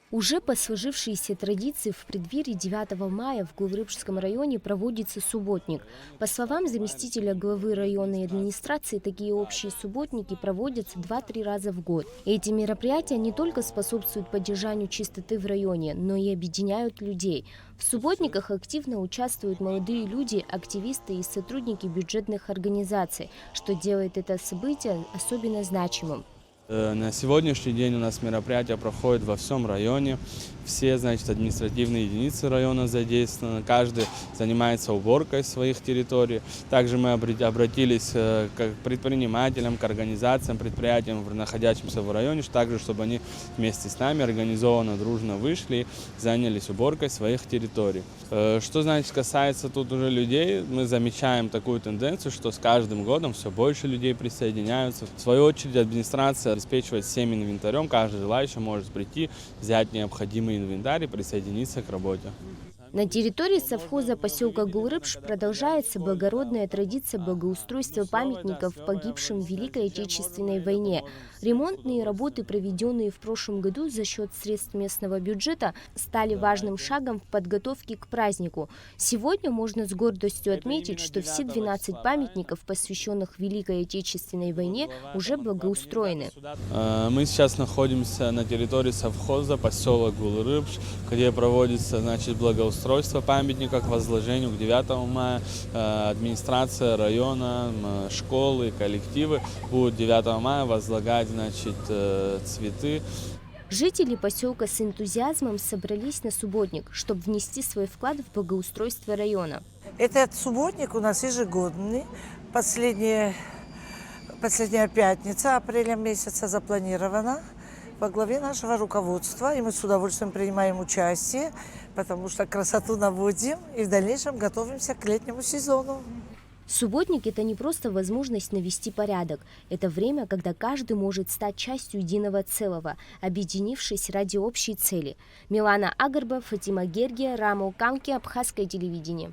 Уже по сложившейся традиции в преддверии 9 мая в Гулрыбшском районе проводится субботник. По словам заместителя главы районной администрации, такие общие субботники проводятся 2-3 раза в год. И эти мероприятия не только способствуют поддержанию чистоты в районе, но и объединяют людей. В субботниках активно участвуют молодые люди, активисты и сотрудники бюджетных организаций, что делает это событие особенно значимым. На сегодняшний день у нас мероприятия проходят во всем районе. Все, административные единицы района задействованы. Каждый занимается уборкой своих территорий. Также мы обратились к предпринимателям, к организациям, предприятиям, находящимся в районе, также, чтобы они вместе с нами организованно, дружно вышли и занялись уборкой своих территорий. Что, касается тут уже людей, мы замечаем такую тенденцию, что с каждым годом все больше людей присоединяются. В свою очередь администрация обеспечивает всем инвентарем, каждый желающий может прийти, взять необходимый инвентарь и присоединиться к работе. На территории совхоза поселка Гулрыбш продолжается благородная традиция благоустройства памятников погибшим в Великой Отечественной войне. Ремонтные работы, проведенные в прошлом году за счет средств местного бюджета, стали важным шагом в подготовке к празднику. Сегодня можно с гордостью отметить, что все 12 памятников, посвященных Великой Отечественной войне, уже благоустроены. Мы сейчас находимся на территории совхоза поселок Гулрыбш, где проводится благоустройство памятника к возложению к 9 мая. Администрация района, школы, коллективы будут 9 мая возлагать цветы. Жители поселка с энтузиазмом собрались на субботник, чтобы внести свой вклад в благоустройство района. Этот субботник у нас ежегодный. Последняя пятница апреля месяца запланирована во главе нашего руководства. И мы с удовольствием принимаем участие, потому что красоту наводим и в дальнейшем готовимся к летнему сезону. Субботник – это не просто возможность навести порядок. Это время, когда каждый может стать частью единого целого, объединившись ради общей цели. Милана Агарба, Фатима Гергия, Рамо Камки, Абхазское телевидение.